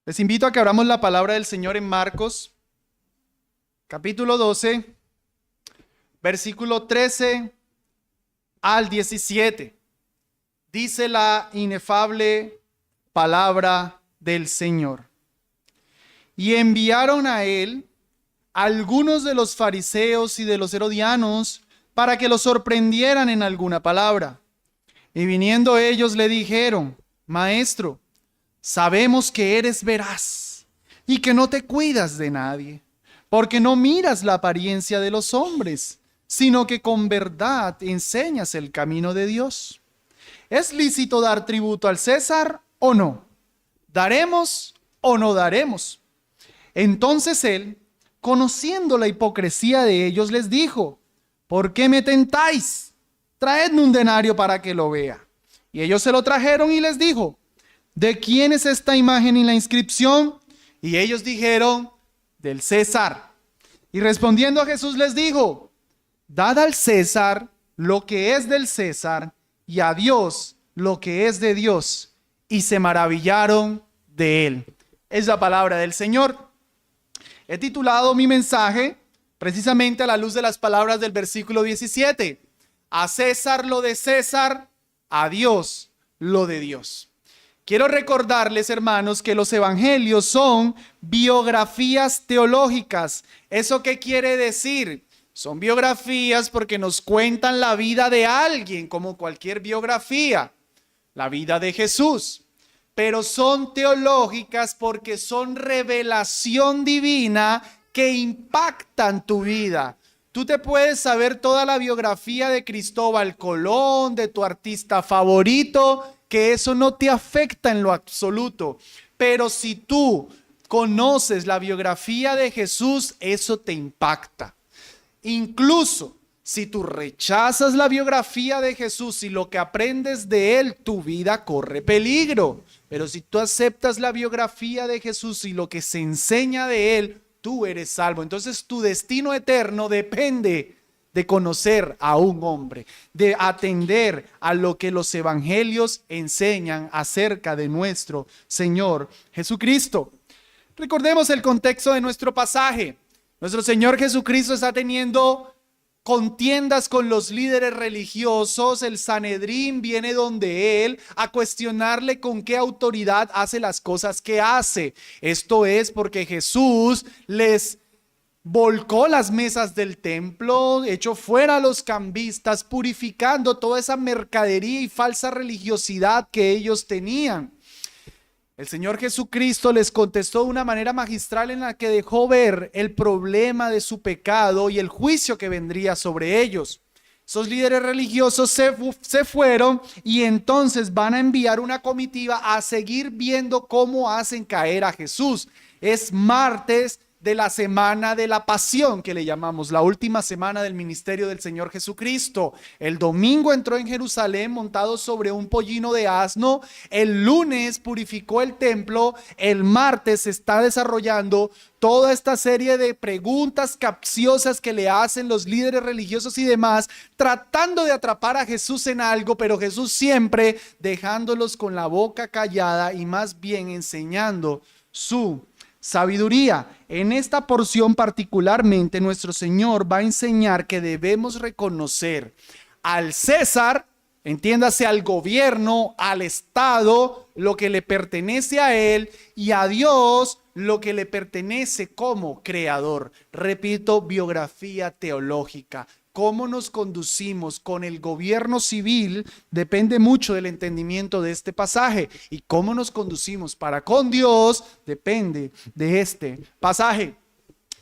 Les invito a que abramos la palabra del Señor en Marcos, capítulo 12, versículo 13 al 17. Dice la inefable palabra del Señor. Y enviaron a él algunos de los fariseos y de los herodianos para que lo sorprendieran en alguna palabra. Y viniendo ellos le dijeron: Maestro, sabemos que eres veraz y que no te cuidas de nadie, porque no miras la apariencia de los hombres, sino que con verdad enseñas el camino de Dios. ¿Es lícito dar tributo al César o no? ¿Daremos o no daremos? Entonces él, conociendo la hipocresía de ellos, les dijo: ¿Por qué me tentáis? Traedme un denario para que lo vea. Y ellos se lo trajeron y les dijo: ¿De quién es esta imagen y la inscripción? Y ellos dijeron: del César. Y respondiendo a Jesús les dijo: Dad al César lo que es del César y a Dios lo que es de Dios. Y se maravillaron de él. Es la palabra del Señor. He titulado mi mensaje precisamente a la luz de las palabras del versículo 17. A César lo de César, a Dios lo de Dios. Quiero recordarles, hermanos, que los evangelios son biografías teológicas. ¿Eso qué quiere decir? Son biografías porque nos cuentan la vida de alguien, como cualquier biografía, la vida de Jesús. Pero son teológicas porque son revelación divina que impactan tu vida. Tú te puedes saber toda la biografía de Cristóbal Colón, de tu artista favorito, que eso no te afecta en lo absoluto. Pero si tú conoces la biografía de Jesús, eso te impacta. Incluso si tú rechazas la biografía de Jesús y lo que aprendes de él, tu vida corre peligro. Pero si tú aceptas la biografía de Jesús y lo que se enseña de él, tú eres salvo. Entonces tu destino eterno depende de conocer a un hombre, de atender a lo que los evangelios enseñan acerca de nuestro Señor Jesucristo. Recordemos el contexto de nuestro pasaje. Nuestro Señor Jesucristo está teniendo contiendas con los líderes religiosos. El Sanedrín viene donde él a cuestionarle con qué autoridad hace las cosas que hace. Esto es porque Jesús les volcó las mesas del templo, echó fuera a los cambistas, purificando toda esa mercadería y falsa religiosidad que ellos tenían. El Señor Jesucristo les contestó de una manera magistral en la que dejó ver el problema de su pecado y el juicio que vendría sobre ellos. Esos líderes religiosos se fueron y entonces van a enviar una comitiva a seguir viendo cómo hacen caer a Jesús. Es martes de la semana de la pasión, que le llamamos, la última semana del ministerio del Señor Jesucristo. El domingo entró en Jerusalén montado sobre un pollino de asno, el lunes purificó el templo, el martes se está desarrollando toda esta serie de preguntas capciosas que le hacen los líderes religiosos y demás, tratando de atrapar a Jesús en algo, pero Jesús siempre dejándolos con la boca callada y más bien enseñando su sabiduría. En esta porción particularmente nuestro Señor va a enseñar que debemos reconocer al César, entiéndase al gobierno, al Estado, lo que le pertenece a él, y a Dios lo que le pertenece como creador. Repito, biografía teológica. Cómo nos conducimos con el gobierno civil depende mucho del entendimiento de este pasaje, y cómo nos conducimos para con Dios depende de este pasaje.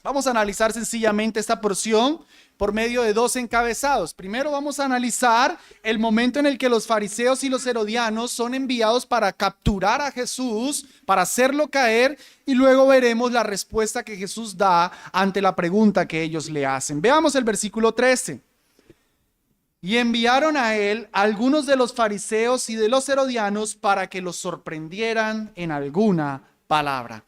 Vamos a analizar sencillamente esta porción por medio de dos encabezados. Primero vamos a analizar el momento en el que los fariseos y los herodianos son enviados para capturar a Jesús, para hacerlo caer, y luego veremos la respuesta que Jesús da ante la pregunta que ellos le hacen. Veamos el versículo 13. Y enviaron a él algunos de los fariseos y de los herodianos para que los sorprendieran en alguna palabra.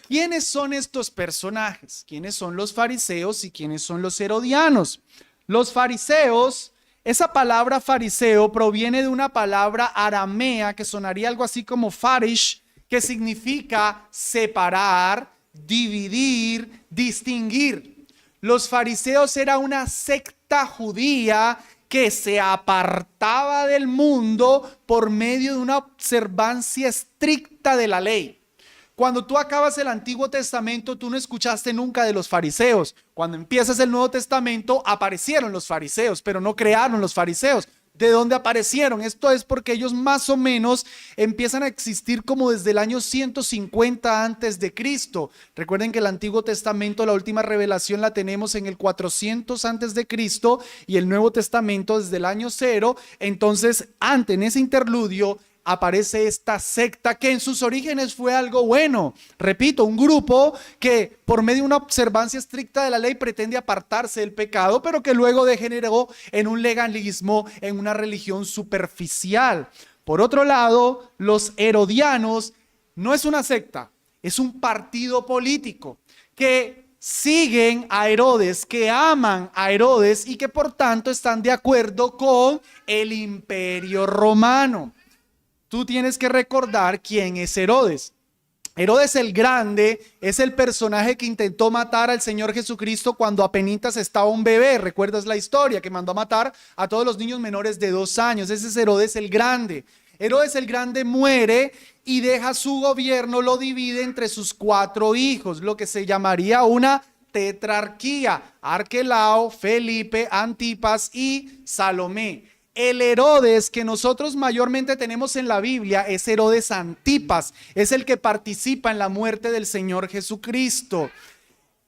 ¿Quiénes son estos personajes? ¿Quiénes son los fariseos y quiénes son los herodianos? Los fariseos, esa palabra fariseo proviene de una palabra aramea que sonaría algo así como farish, que significa separar, dividir, distinguir. Los fariseos era una secta judía que se apartaba del mundo por medio de una observancia estricta de la ley. Cuando tú acabas el Antiguo Testamento, tú no escuchaste nunca de los fariseos. Cuando empiezas el Nuevo Testamento, aparecieron los fariseos, pero no crearon los fariseos. ¿De dónde aparecieron? Esto es porque ellos más o menos empiezan a existir como desde el año 150 antes de Cristo. Recuerden que el Antiguo Testamento, la última revelación la tenemos en el 400 antes de Cristo y el Nuevo Testamento desde el año 0. Entonces, antes en ese interludio aparece esta secta que en sus orígenes fue algo bueno. Repito, un grupo que por medio de una observancia estricta de la ley pretende apartarse del pecado, pero que luego degeneró en un legalismo, en una religión superficial. Por otro lado, los herodianos no es una secta, es un partido político que siguen a Herodes, que aman a Herodes y que por tanto están de acuerdo con el Imperio Romano. Tú tienes que recordar quién es Herodes. Herodes el Grande es el personaje que intentó matar al Señor Jesucristo cuando apenitas estaba un bebé. ¿Recuerdas la historia? Que mandó a matar a todos los niños menores de 2 años. Ese es Herodes el Grande. Herodes el Grande muere y deja su gobierno, lo divide entre sus 4 hijos, lo que se llamaría una tetrarquía: Arquelao, Felipe, Antipas y Salomé. El Herodes que nosotros mayormente tenemos en la Biblia es Herodes Antipas, es el que participa en la muerte del Señor Jesucristo.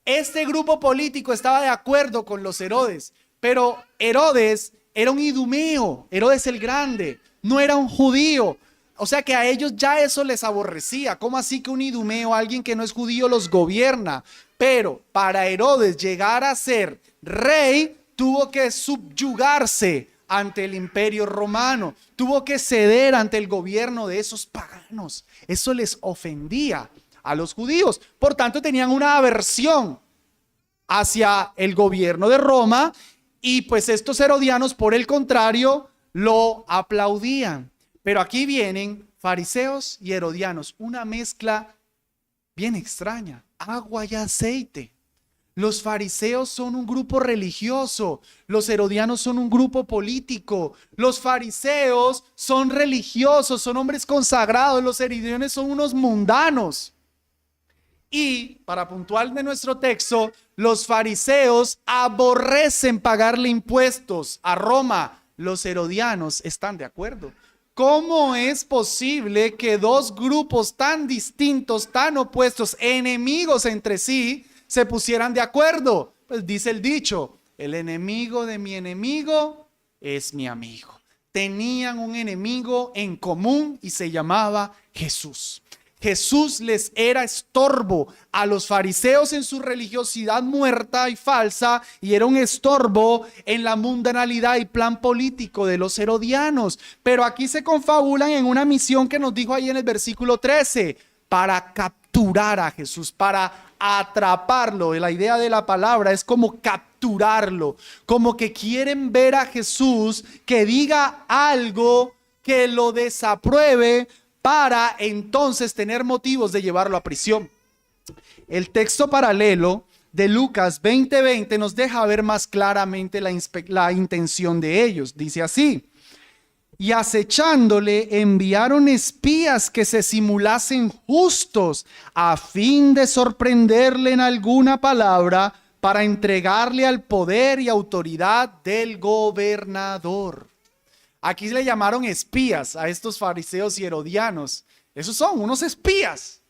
Este grupo político estaba de acuerdo con los Herodes, pero Herodes era un idumeo, Herodes el Grande, no era un judío. O sea que a ellos ya eso les aborrecía. ¿Cómo así que un idumeo, alguien que no es judío, los gobierna? Pero para Herodes llegar a ser rey, tuvo que subyugarse ante el Imperio Romano, tuvo que ceder ante el gobierno de esos paganos. Eso les ofendía a los judíos. Por tanto, tenían una aversión hacia el gobierno de Roma y pues estos herodianos, por el contrario, lo aplaudían. Pero aquí vienen fariseos y herodianos, una mezcla bien extraña, agua y aceite. Los fariseos son un grupo religioso, los herodianos son un grupo político. Los fariseos son religiosos, son hombres consagrados, los herodianos son unos mundanos. Y, para puntual de nuestro texto, los fariseos aborrecen pagarle impuestos a Roma. Los herodianos están de acuerdo. ¿Cómo es posible que 2 grupos tan distintos, tan opuestos, enemigos entre sí, se pusieran de acuerdo? Pues dice el dicho: el enemigo de mi enemigo es mi amigo. Tenían un enemigo en común y se llamaba Jesús. Jesús les era estorbo a los fariseos en su religiosidad muerta y falsa, y era un estorbo en la mundanalidad y plan político de los herodianos. Pero aquí se confabulan en una misión que nos dijo ahí en el versículo 13, para capturar a Jesús, para atraparlo. La idea de la palabra es como capturarlo, como que quieren ver a Jesús que diga algo que lo desapruebe para entonces tener motivos de llevarlo a prisión. El texto paralelo de Lucas 20:20 nos deja ver más claramente la intención de ellos. Dice así: y acechándole enviaron espías que se simulasen justos a fin de sorprenderle en alguna palabra para entregarle al poder y autoridad del gobernador. Aquí le llamaron espías a estos fariseos y herodianos. Esos son unos espías.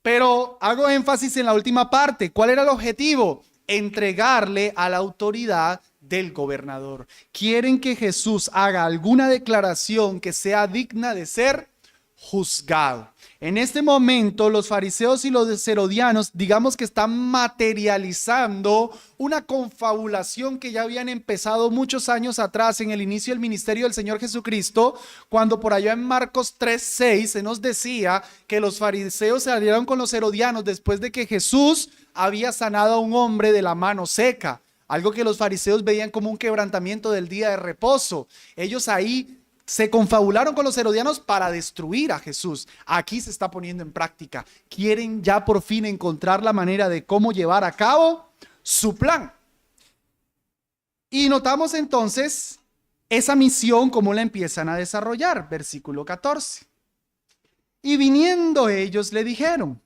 Pero hago énfasis en la última parte. ¿Cuál era el objetivo? Entregarle a la autoridad del gobernador. Quieren que Jesús haga alguna declaración que sea digna de ser juzgado. En este momento, los fariseos y los herodianos, digamos que están materializando una confabulación que ya habían empezado muchos años atrás en el inicio del ministerio del Señor Jesucristo, cuando por allá en Marcos 3:6 se nos decía que los fariseos se aliaron con los herodianos después de que Jesús había sanado a un hombre de la mano seca. Algo que los fariseos veían como un quebrantamiento del día de reposo. Ellos ahí se confabularon con los herodianos para destruir a Jesús. Aquí se está poniendo en práctica. Quieren ya por fin encontrar la manera de cómo llevar a cabo su plan. Y notamos entonces esa misión, cómo la empiezan a desarrollar. Versículo 14. Y viniendo ellos le dijeron: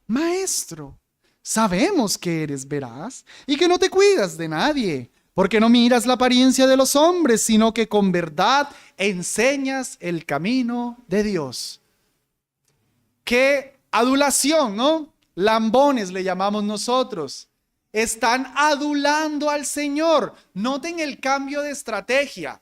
Maestro, sabemos que eres veraz y que no te cuidas de nadie, porque no miras la apariencia de los hombres, sino que con verdad enseñas el camino de Dios. Qué adulación, ¿no? Lambones le llamamos nosotros. Están adulando al Señor. Noten el cambio de estrategia.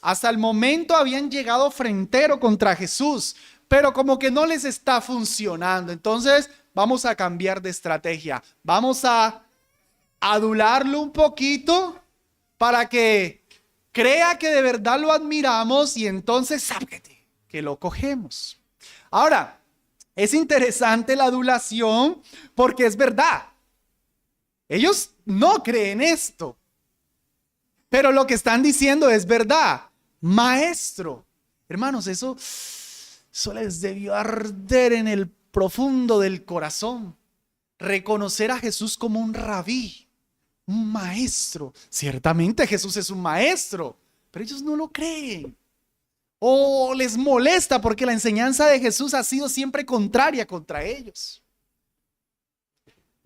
Hasta el momento habían llegado frentero contra Jesús, pero como que no les está funcionando. Entonces vamos a cambiar de estrategia. Vamos a adularlo un poquito para que crea que de verdad lo admiramos y entonces sáquete, que lo cogemos. Ahora, es interesante la adulación porque es verdad. Ellos no creen esto, pero lo que están diciendo es verdad. Maestro, hermanos, eso les debió arder en el profundo del corazón. Reconocer a Jesús como un rabí, un maestro. Ciertamente Jesús es un maestro, pero ellos no lo creen. O les molesta porque la enseñanza de Jesús ha sido siempre contraria contra ellos.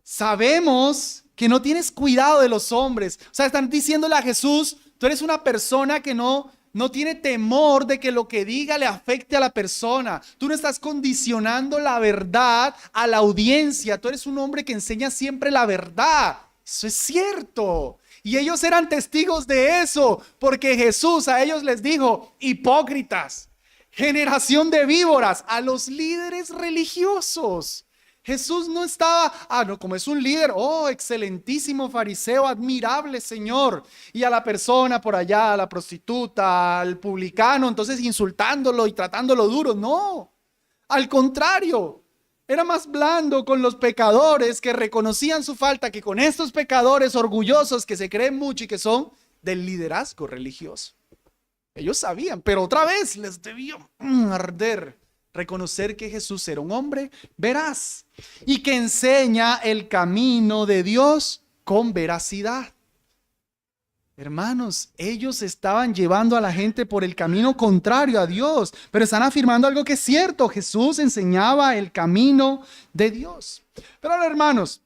Sabemos que no tienes cuidado de los hombres. O sea, están diciéndole a Jesús: tú eres una persona que no tiene temor de que lo que diga le afecte a la persona. Tú no estás condicionando la verdad a la audiencia. Tú eres un hombre que enseña siempre la verdad. Eso es cierto. Y ellos eran testigos de eso, porque Jesús a ellos les dijo: hipócritas, generación de víboras, a los líderes religiosos. Jesús no estaba, no, como es un líder, excelentísimo fariseo, admirable Señor. Y a la persona por allá, a la prostituta, al publicano, entonces insultándolo y tratándolo duro. No, al contrario, era más blando con los pecadores que reconocían su falta que con estos pecadores orgullosos que se creen mucho y que son del liderazgo religioso. Ellos sabían, pero otra vez les debió arder reconocer que Jesús era un hombre veraz y que enseña el camino de Dios con veracidad. Hermanos, ellos estaban llevando a la gente por el camino contrario a Dios, pero están afirmando algo que es cierto: Jesús enseñaba el camino de Dios. Pero ahora, hermanos,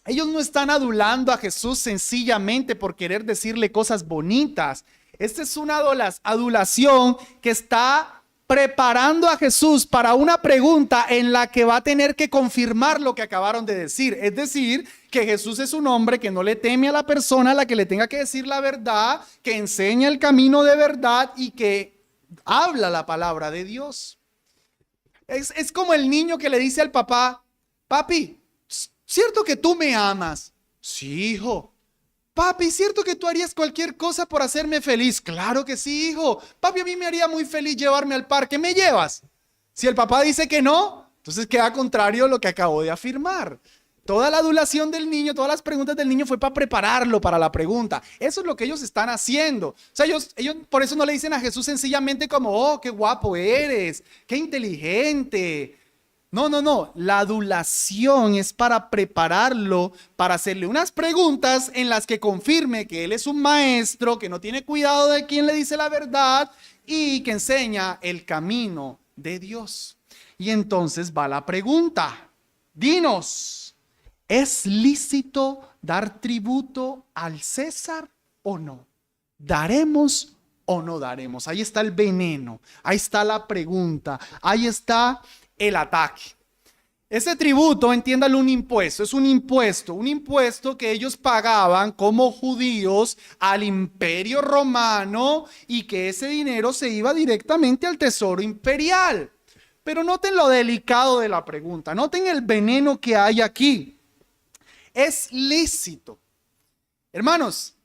ellos no están adulando a Jesús sencillamente por querer decirle cosas bonitas. Esta es una adulación que está preparando a Jesús para una pregunta en la que va a tener que confirmar lo que acabaron de decir. Es decir, que Jesús es un hombre que no le teme a la persona a la que le tenga que decir la verdad, que enseña el camino de verdad y que habla la palabra de Dios. Es como el niño que le dice al papá: papi, ¿cierto que tú me amas? Sí, hijo. Papi, ¿cierto que tú harías cualquier cosa por hacerme feliz? Claro que sí, hijo. Papi, a mí me haría muy feliz llevarme al parque. ¿Me llevas? Si el papá dice que no, entonces queda contrario a lo que acabo de afirmar. Toda la adulación del niño, todas las preguntas del niño fue para prepararlo para la pregunta. Eso es lo que ellos están haciendo. O sea, ellos por eso no le dicen a Jesús sencillamente como: oh, qué guapo eres, qué inteligente. No. La adulación es para prepararlo, para hacerle unas preguntas en las que confirme que él es un maestro, que no tiene cuidado de quién le dice la verdad y que enseña el camino de Dios. Y entonces va la pregunta: dinos, ¿es lícito dar tributo al César o no? ¿Daremos o no daremos? Ahí está el veneno, ahí está la pregunta, ahí está el ataque. Ese tributo, entiéndalo, un impuesto, es un impuesto que ellos pagaban como judíos al Imperio Romano y que ese dinero se iba directamente al tesoro imperial. Pero noten lo delicado de la pregunta, noten el veneno que hay aquí. Es lícito. Hermanos,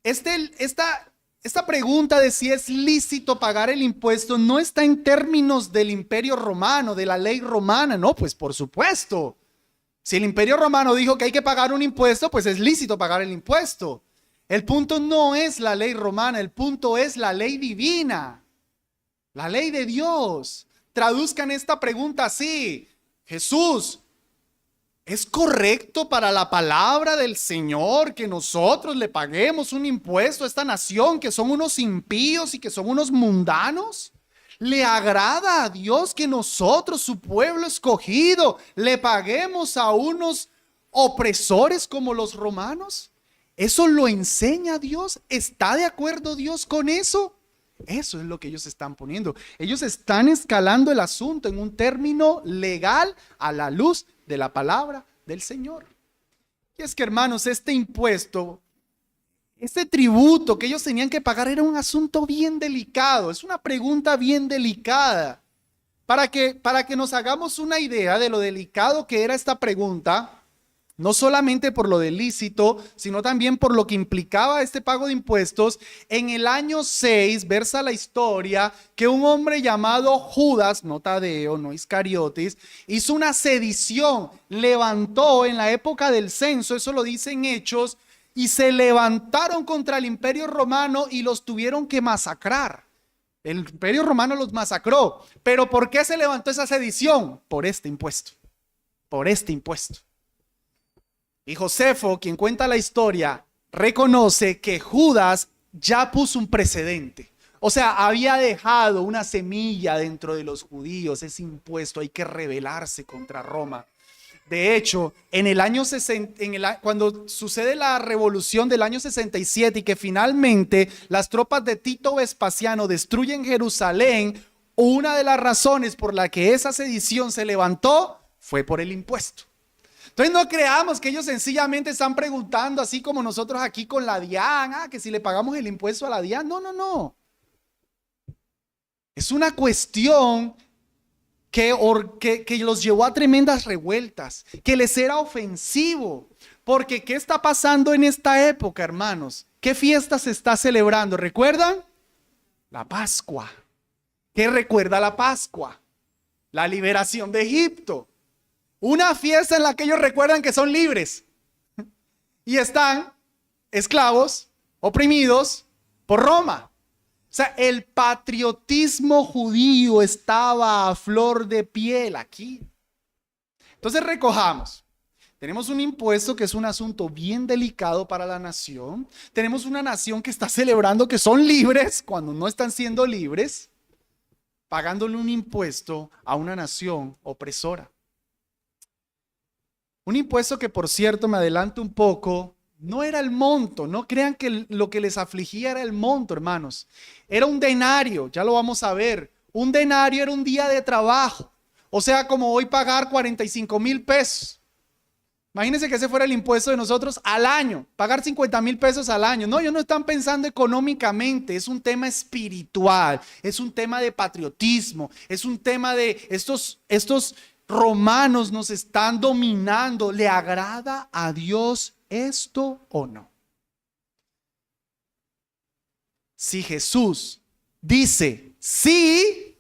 esta pregunta de si es lícito pagar el impuesto no está en términos del Imperio Romano, de la ley romana. No, pues por supuesto. Si el Imperio Romano dijo que hay que pagar un impuesto, pues es lícito pagar el impuesto. El punto no es la ley romana, el punto es la ley divina. La ley de Dios. Traduzcan esta pregunta así: Jesús, ¿es correcto para la palabra del Señor que nosotros le paguemos un impuesto a esta nación que son unos impíos y que son unos mundanos? ¿Le agrada a Dios que nosotros, su pueblo escogido, le paguemos a unos opresores como los romanos? ¿Eso lo enseña Dios? ¿Está de acuerdo Dios con eso? Eso es lo que ellos están poniendo. Ellos están escalando el asunto en un término legal a la luz de la palabra del Señor. Y es que, hermanos, este impuesto, este tributo que ellos tenían que pagar era un asunto bien delicado. Es una pregunta bien delicada. Para que nos hagamos una idea de lo delicado que era esta pregunta, no solamente por lo del lícito, sino también por lo que implicaba este pago de impuestos. En el año 6, versa la historia que un hombre llamado Judas, no Tadeo, no Iscariotis, hizo una sedición, levantó en la época del censo, eso lo dice en Hechos, y se levantaron contra el Imperio Romano y los tuvieron que masacrar. El Imperio Romano los masacró. ¿Pero por qué se levantó esa sedición? Por este impuesto. Por este impuesto. Y Josefo, quien cuenta la historia, reconoce que Judas ya puso un precedente. O sea, había dejado una semilla dentro de los judíos. Ese impuesto, hay que rebelarse contra Roma. De hecho, en el año 60, cuando sucede la revolución del año 67 y que finalmente las tropas de Tito Vespasiano destruyen Jerusalén, una de las razones por la que esa sedición se levantó fue por el impuesto. Entonces no creamos que ellos sencillamente están preguntando así como nosotros aquí con la DIAN, que si le pagamos el impuesto a la DIAN. No. Es una cuestión que los llevó a tremendas revueltas, que les era ofensivo. Porque ¿qué está pasando en esta época, hermanos? ¿Qué fiesta se está celebrando? ¿Recuerdan? La Pascua. ¿Qué recuerda la Pascua? La liberación de Egipto. Una fiesta en la que ellos recuerdan que son libres y están esclavos, oprimidos por Roma. O sea, el patriotismo judío estaba a flor de piel aquí. Entonces recojamos. Tenemos un impuesto que es un asunto bien delicado para la nación. Tenemos una nación que está celebrando que son libres cuando no están siendo libres, pagándole un impuesto a una nación opresora. Un impuesto que, por cierto, me adelanto un poco, no era el monto. No crean que lo que les afligía era el monto, hermanos. Era un denario, ya lo vamos a ver. Un denario era un día de trabajo. O sea, como hoy pagar 45,000 pesos. Imagínense que ese fuera el impuesto de nosotros al año. Pagar 50,000 pesos al año. No, ellos no están pensando económicamente. Es un tema espiritual. Es un tema de patriotismo. Es un tema de estos romanos nos están dominando. ¿Le agrada a Dios esto o no? Si Jesús dice, sí,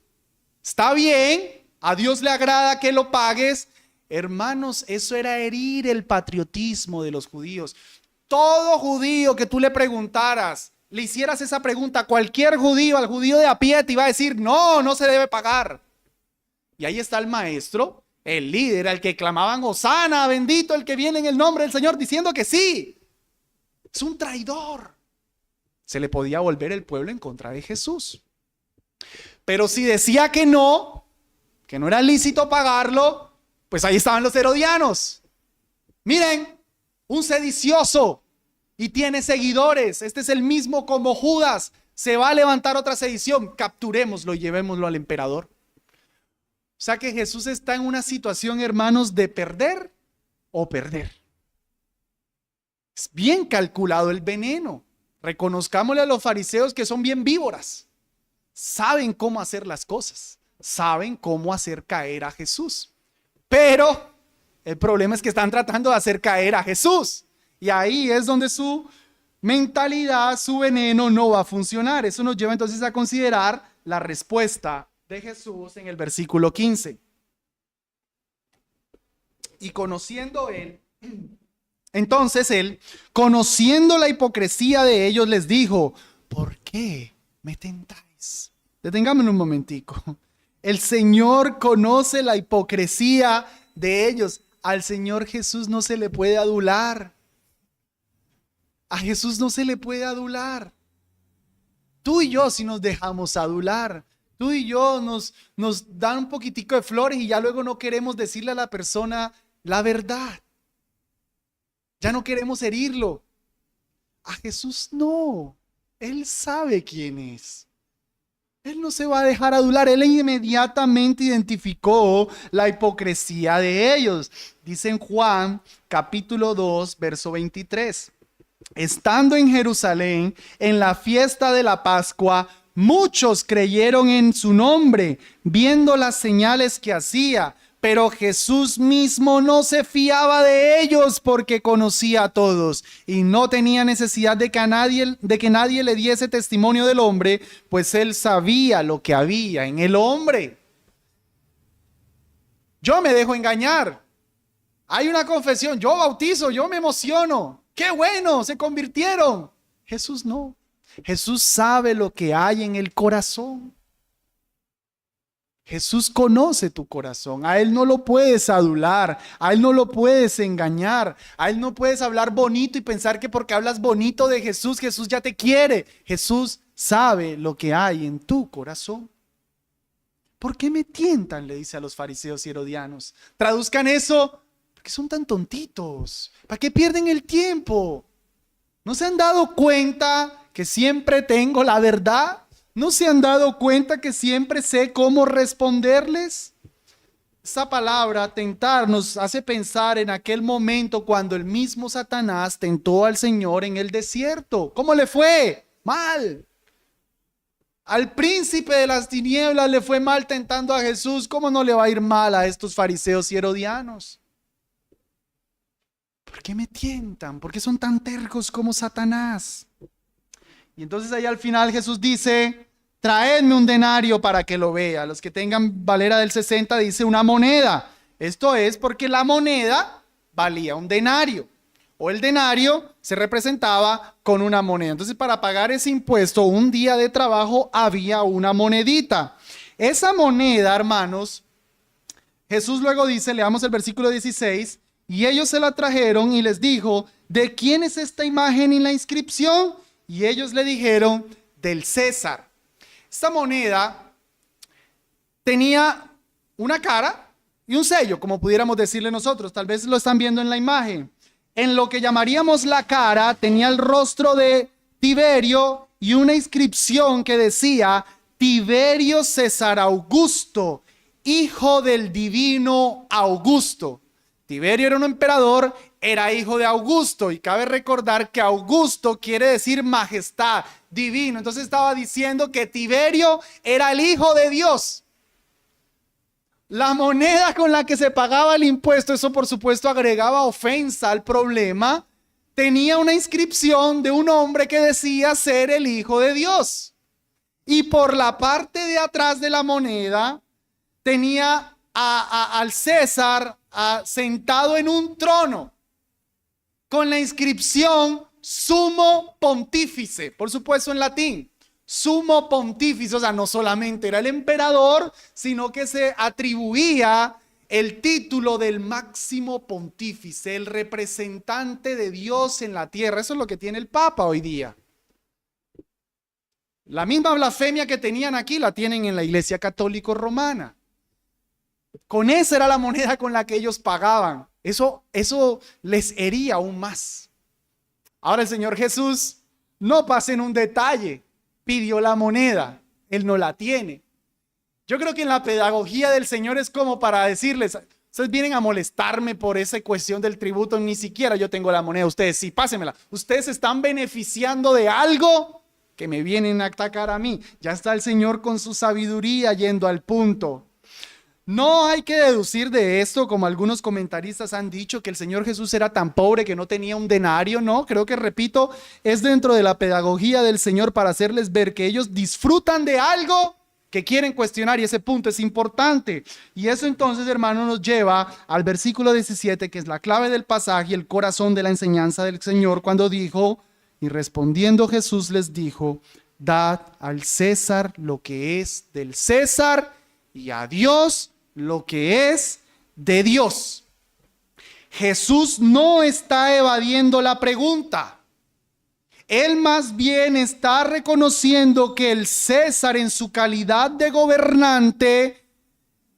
está bien, a Dios le agrada que lo pagues, hermanos, eso era herir el patriotismo de los judíos. Todo judío que tú le preguntaras, le hicieras esa pregunta a cualquier judío, al judío de a pie, te iba a decir, no se debe pagar. Y ahí está el maestro, el líder, al que clamaban Hosana, bendito el que viene en el nombre del Señor, diciendo que sí. Es un traidor. Se le podía volver el pueblo en contra de Jesús. Pero si decía que no era lícito pagarlo, pues ahí estaban los herodianos. Miren, un sedicioso y tiene seguidores. Este es el mismo como Judas. Se va a levantar otra sedición. Capturémoslo y llevémoslo al emperador. O sea que Jesús está en una situación, hermanos, de perder o perder. Es bien calculado el veneno. Reconozcámosle a los fariseos que son bien víboras. Saben cómo hacer las cosas. Saben cómo hacer caer a Jesús. Pero el problema es que están tratando de hacer caer a Jesús. Y ahí es donde su mentalidad, su veneno no va a funcionar. Eso nos lleva entonces a considerar la respuesta de Jesús en el versículo 15. Y conociendo él, entonces él, conociendo la hipocresía de ellos, les dijo, ¿por qué me tentáis? Detengámonos un momentico. El Señor conoce la hipocresía de ellos. Al Señor Jesús no se le puede adular. A Jesús no se le puede adular. Tú y yo si nos dejamos adular. Tú y yo nos dan un poquitico de flores y ya luego no queremos decirle a la persona la verdad. Ya no queremos herirlo. A Jesús no. Él sabe quién es. Él no se va a dejar adular. Él inmediatamente identificó la hipocresía de ellos. Dice en Juan capítulo 2, verso 23. Estando en Jerusalén, en la fiesta de la Pascua, muchos creyeron en su nombre, viendo las señales que hacía. Pero Jesús mismo no se fiaba de ellos porque conocía a todos y no tenía necesidad de que nadie le diese testimonio del hombre, pues él sabía lo que había en el hombre. Yo me dejo engañar. Hay una confesión, yo bautizo, yo me emociono. ¡Qué bueno! Se convirtieron. Jesús no. Jesús sabe lo que hay en el corazón. Jesús conoce tu corazón. A Él no lo puedes adular. A Él no lo puedes engañar. A Él no puedes hablar bonito y pensar que porque hablas bonito de Jesús, Jesús ya te quiere. Jesús sabe lo que hay en tu corazón. ¿Por qué me tientan?, le dice a los fariseos y herodianos. Traduzcan eso. Porque son tan tontitos. ¿Para qué pierden el tiempo? ¿No se han dado cuenta que siempre tengo la verdad? ¿No se han dado cuenta que siempre sé cómo responderles? Esa palabra, tentar, nos hace pensar en aquel momento cuando el mismo Satanás tentó al Señor en el desierto. ¿Cómo le fue? Mal. Al príncipe de las tinieblas le fue mal tentando a Jesús. ¿Cómo no le va a ir mal a estos fariseos y herodianos? ¿Por qué me tientan? ¿Por qué son tan tercos como Satanás? Y entonces ahí al final Jesús dice, traedme un denario para que lo vea. Los que tengan Valera del 60 dice una moneda. Esto es porque la moneda valía un denario. O el denario se representaba con una moneda. Entonces para pagar ese impuesto, un día de trabajo, había una monedita. Esa moneda, hermanos, Jesús luego dice, leamos el versículo 16, y ellos se la trajeron y les dijo, ¿de quién es esta imagen y la inscripción? Y ellos le dijeron, del César. Esta moneda tenía una cara y un sello, como pudiéramos decirle nosotros. Tal vez lo están viendo en la imagen. En lo que llamaríamos la cara, tenía el rostro de Tiberio y una inscripción que decía, Tiberio César Augusto, hijo del divino Augusto. Tiberio era un emperador, era hijo de Augusto, y cabe recordar que Augusto quiere decir majestad, divino. Entonces estaba diciendo que Tiberio era el hijo de Dios. La moneda con la que se pagaba el impuesto, eso por supuesto agregaba ofensa al problema, tenía una inscripción de un hombre que decía ser el hijo de Dios. Y por la parte de atrás de la moneda tenía al César sentado en un trono con la inscripción Sumo Pontífice, por supuesto en latín, Sumo Pontífice, o sea, no solamente era el emperador, sino que se atribuía el título del máximo pontífice, el representante de Dios en la tierra. Eso es lo que tiene el Papa hoy día. La misma blasfemia que tenían aquí la tienen en la Iglesia Católica Romana. Con esa era la moneda con la que ellos pagaban. Eso les hería aún más. Ahora el Señor Jesús no pasa en un detalle. Pidió la moneda. Él no la tiene. Yo creo que en la pedagogía del Señor es como para decirles, ustedes vienen a molestarme por esa cuestión del tributo, ni siquiera yo tengo la moneda. Ustedes sí, pásenmela. Ustedes se están beneficiando de algo que me vienen a atacar a mí. Ya está el Señor con su sabiduría yendo al punto. No hay que deducir de esto, como algunos comentaristas han dicho, que el Señor Jesús era tan pobre que no tenía un denario. No, creo que, repito, es dentro de la pedagogía del Señor para hacerles ver que ellos disfrutan de algo que quieren cuestionar, y ese punto es importante. Y eso entonces, hermano, nos lleva al versículo 17, que es la clave del pasaje, el corazón de la enseñanza del Señor, cuando dijo, y respondiendo Jesús les dijo, dad al César lo que es del César y a Dios lo que es de Dios. Jesús no está evadiendo la pregunta. Él más bien está reconociendo que el César, en su calidad de gobernante,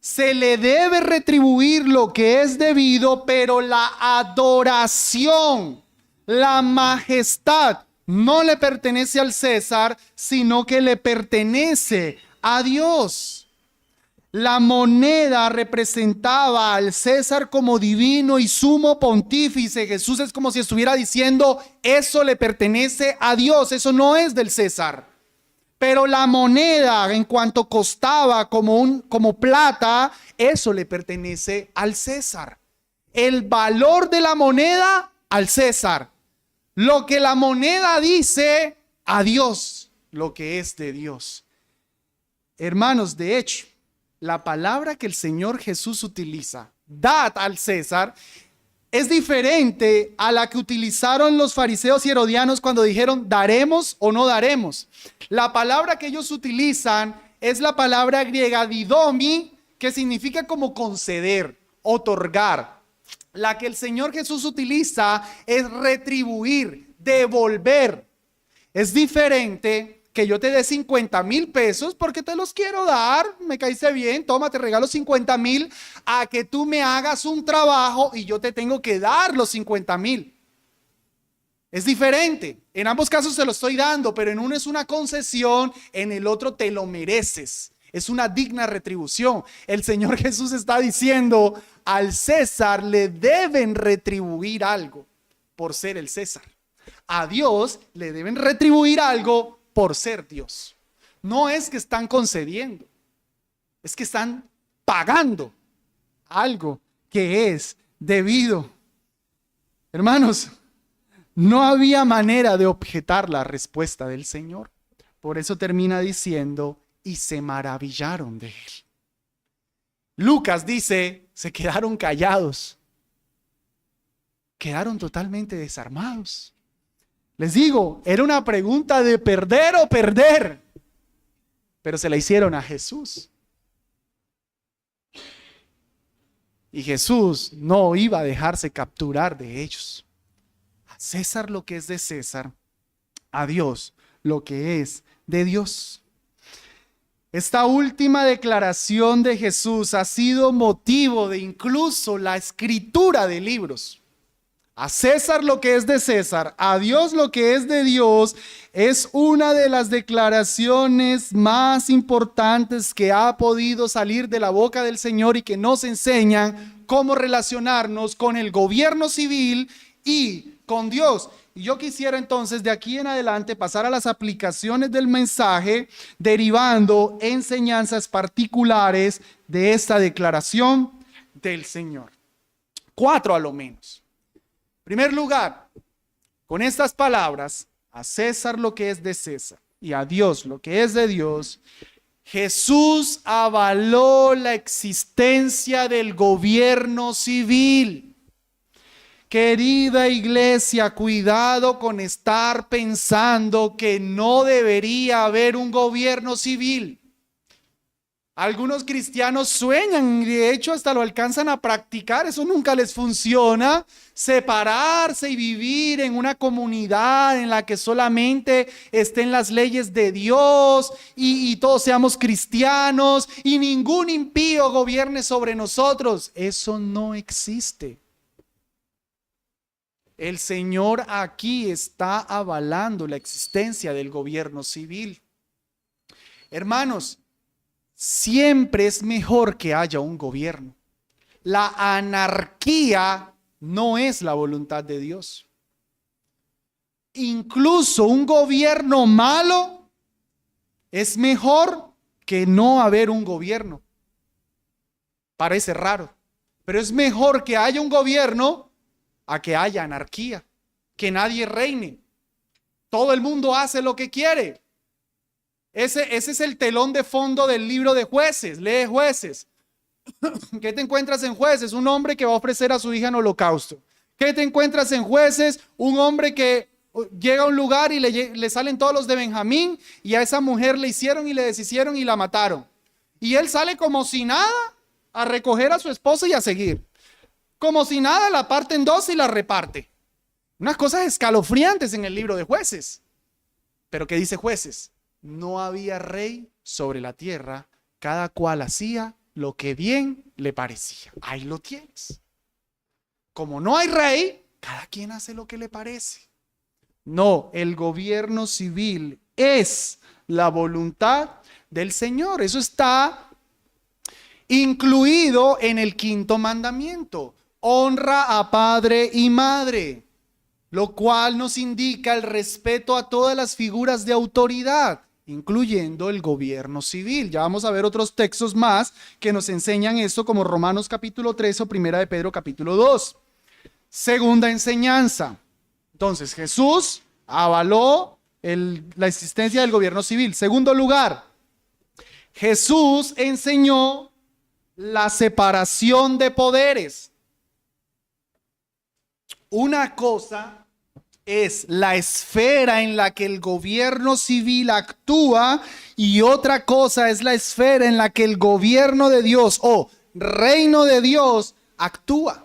se le debe retribuir lo que es debido, pero la adoración, la majestad, no le pertenece al César, sino que le pertenece a Dios. La moneda representaba al César como divino y sumo pontífice. Jesús es como si estuviera diciendo, eso le pertenece a Dios, eso no es del César. Pero la moneda, en cuanto costaba como plata, eso le pertenece al César. El valor de la moneda al César. Lo que la moneda dice a Dios, lo que es de Dios. Hermanos, de hecho, la palabra que el Señor Jesús utiliza, dad al César, es diferente a la que utilizaron los fariseos y herodianos cuando dijeron daremos o no daremos. La palabra que ellos utilizan es la palabra griega didomi, que significa como conceder, otorgar. La que el Señor Jesús utiliza es retribuir, devolver. Es diferente que yo te dé 50,000 pesos porque te los quiero dar, me caíste bien, toma, te regalo 50,000, a que tú me hagas un trabajo y yo te tengo que dar los 50,000. Es diferente. En ambos casos te lo estoy dando, pero en uno es una concesión, en el otro te lo mereces. Es una digna retribución. El Señor Jesús está diciendo, al César le deben retribuir algo por ser el César. A Dios le deben retribuir algo por ser Dios. No es que están concediendo, es que están pagando algo que es debido. Hermanos, no había manera de objetar la respuesta del Señor. Por eso termina diciendo, y se maravillaron de él. Lucas dice, se quedaron callados. Quedaron totalmente desarmados. Les digo, era una pregunta de perder o perder, pero se la hicieron a Jesús. Y Jesús no iba a dejarse capturar de ellos. A César lo que es de César, a Dios lo que es de Dios. Esta última declaración de Jesús ha sido motivo de incluso la escritura de libros. A César lo que es de César, a Dios lo que es de Dios, es una de las declaraciones más importantes que ha podido salir de la boca del Señor y que nos enseñan cómo relacionarnos con el gobierno civil y con Dios. Y yo quisiera entonces de aquí en adelante pasar a las aplicaciones del mensaje, derivando enseñanzas particulares de esta declaración del Señor. 4 a lo menos. En primer lugar, con estas palabras, a César lo que es de César y a Dios lo que es de Dios, Jesús avaló la existencia del gobierno civil. Querida iglesia, cuidado con estar pensando que no debería haber un gobierno civil. Algunos cristianos sueñan y de hecho hasta lo alcanzan a practicar. Eso nunca les funciona. Separarse y vivir en una comunidad en la que solamente estén las leyes de Dios y todos seamos cristianos y ningún impío gobierne sobre nosotros. Eso no existe. El Señor aquí está avalando la existencia del gobierno civil. Hermanos, siempre es mejor que haya un gobierno. La anarquía no es la voluntad de Dios. Incluso un gobierno malo es mejor que no haber un gobierno. Parece raro, pero es mejor que haya un gobierno a que haya anarquía, que nadie reine. Todo el mundo hace lo que quiere. Ese es el telón de fondo del libro de Jueces. Lee Jueces. ¿Qué te encuentras en Jueces? Un hombre que va a ofrecer a su hija en holocausto. ¿Qué te encuentras en Jueces? Un hombre que llega a un lugar y le salen todos los de Benjamín, y a esa mujer le hicieron y le deshicieron y la mataron. Y él sale como si nada a recoger a su esposa y a seguir. Como si nada, la parte en dos y la reparte. Unas cosas escalofriantes en el libro de Jueces. Pero ¿qué dice Jueces? No había rey sobre la tierra, cada cual hacía lo que bien le parecía. Ahí lo tienes. Como no hay rey, cada quien hace lo que le parece. No, el gobierno civil es la voluntad del Señor. Eso está incluido en el quinto mandamiento. Honra a padre y madre, lo cual nos indica el respeto a todas las figuras de autoridad, incluyendo el gobierno civil. Ya vamos a ver otros textos más que nos enseñan esto, como Romanos capítulo 3 o Primera de Pedro capítulo 2. Segunda enseñanza. Entonces, Jesús avaló la existencia del gobierno civil. Segundo lugar, Jesús enseñó la separación de poderes. Una cosa es la esfera en la que el gobierno civil actúa y otra cosa es la esfera en la que el gobierno de Dios o reino de Dios actúa.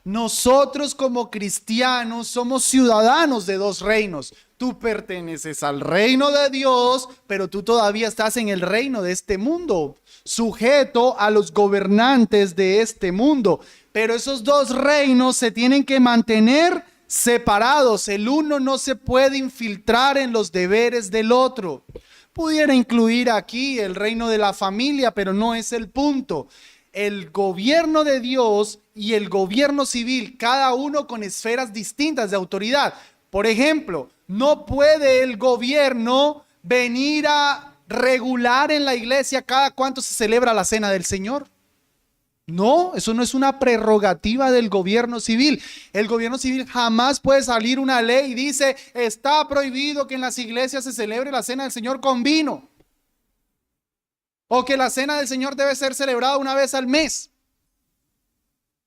Nosotros como cristianos somos ciudadanos de dos reinos. Tú perteneces al reino de Dios, pero tú todavía estás en el reino de este mundo, sujeto a los gobernantes de este mundo. Pero esos dos reinos se tienen que mantener separados. El uno no se puede infiltrar en los deberes del otro. Pudiera incluir aquí el reino de la familia, pero no es el punto. El gobierno de Dios y el gobierno civil, cada uno con esferas distintas de autoridad. Por ejemplo, no puede el gobierno venir a regular en la iglesia cada cuánto se celebra la cena del Señor. No, eso no es una prerrogativa del gobierno civil. El gobierno civil jamás puede salir una ley y dice, está prohibido que en las iglesias se celebre la cena del Señor con vino. O que la cena del Señor debe ser celebrada una vez al mes.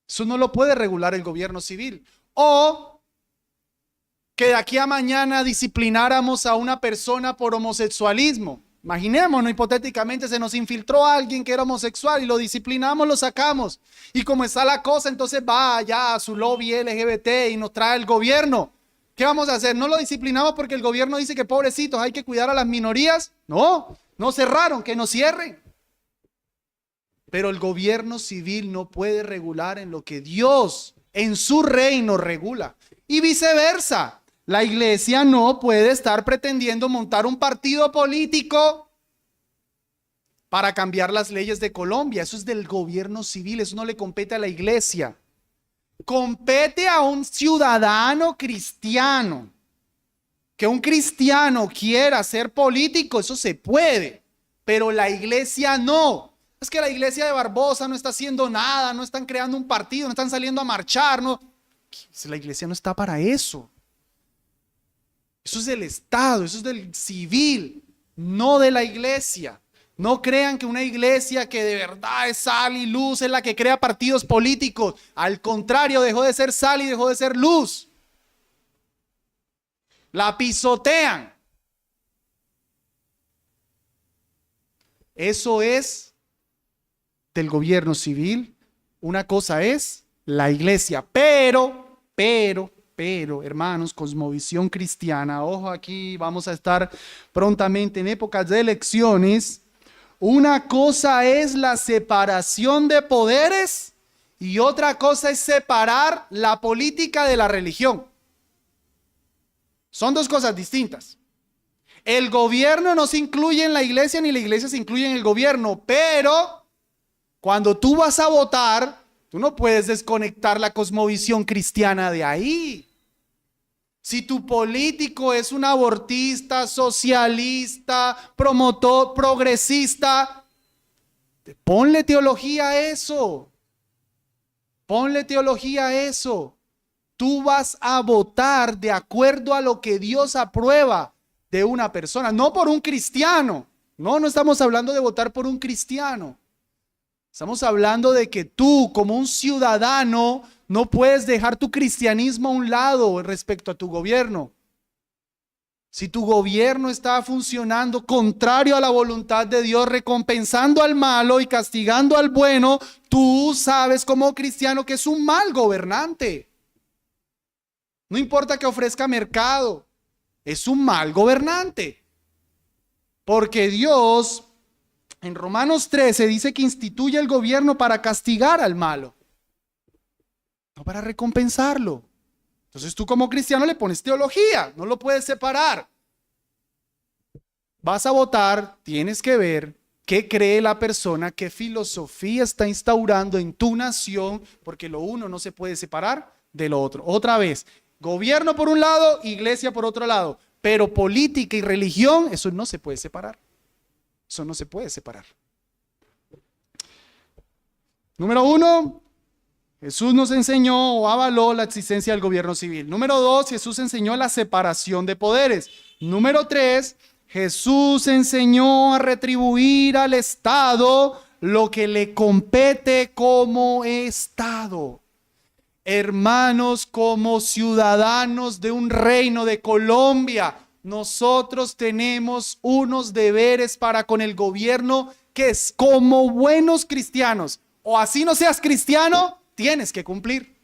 Eso no lo puede regular el gobierno civil. O que de aquí a mañana disciplináramos a una persona por homosexualismo. Imaginémonos, hipotéticamente se nos infiltró a alguien que era homosexual y lo disciplinamos, lo sacamos. Y como está la cosa, entonces va allá a su lobby LGBT y nos trae el gobierno. ¿Qué vamos a hacer? ¿No lo disciplinamos porque el gobierno dice que pobrecitos hay que cuidar a las minorías? No, no cerraron, que no cierren. Pero el gobierno civil no puede regular en lo que Dios en su reino regula. Y viceversa. La iglesia no puede estar pretendiendo montar un partido político para cambiar las leyes de Colombia. Eso es del gobierno civil, eso no le compete a la iglesia. Compete a un ciudadano cristiano. Que un cristiano quiera ser político, eso se puede, pero la iglesia no. Es que la iglesia de Barbosa no está haciendo nada, no están creando un partido, no están saliendo a marchar. No. La iglesia no está para eso. Eso es del Estado, eso es del civil, no de la iglesia. No crean que una iglesia que de verdad es sal y luz es la que crea partidos políticos. Al contrario, dejó de ser sal y dejó de ser luz. La pisotean. Eso es del gobierno civil. Una cosa es la iglesia, pero, hermanos, cosmovisión cristiana, ojo aquí, vamos a estar prontamente en épocas de elecciones. Una cosa es la separación de poderes y otra cosa es separar la política de la religión. Son dos cosas distintas. El gobierno no se incluye en la iglesia ni la iglesia se incluye en el gobierno, pero cuando tú vas a votar, tú no puedes desconectar la cosmovisión cristiana de ahí. Si tu político es un abortista, socialista, promotor, progresista, ponle teología a eso. Ponle teología a eso. Tú vas a votar de acuerdo a lo que Dios aprueba de una persona, no por un cristiano. No estamos hablando de votar por un cristiano. Estamos hablando de que tú, como un ciudadano, no puedes dejar tu cristianismo a un lado respecto a tu gobierno. Si tu gobierno está funcionando contrario a la voluntad de Dios, recompensando al malo y castigando al bueno, tú sabes como cristiano que es un mal gobernante. No importa que ofrezca mercado, es un mal gobernante. Porque Dios en Romanos 13 dice que instituye el gobierno para castigar al malo, no para recompensarlo. Entonces tú como cristiano le pones teología, no lo puedes separar. Vas a votar, tienes que ver qué cree la persona, qué filosofía está instaurando en tu nación, porque lo uno no se puede separar de lo otro. Otra vez, gobierno por un lado, iglesia por otro lado, pero política y religión, eso no se puede separar. Eso no se puede separar. Número 1, Jesús nos enseñó o avaló la existencia del gobierno civil. Número 2, Jesús enseñó la separación de poderes. Número 3, Jesús enseñó a retribuir al Estado lo que le compete como Estado. Hermanos, como ciudadanos de un reino de Colombia, nosotros tenemos unos deberes para con el gobierno que es como buenos cristianos. O así no seas cristiano, tienes que cumplir.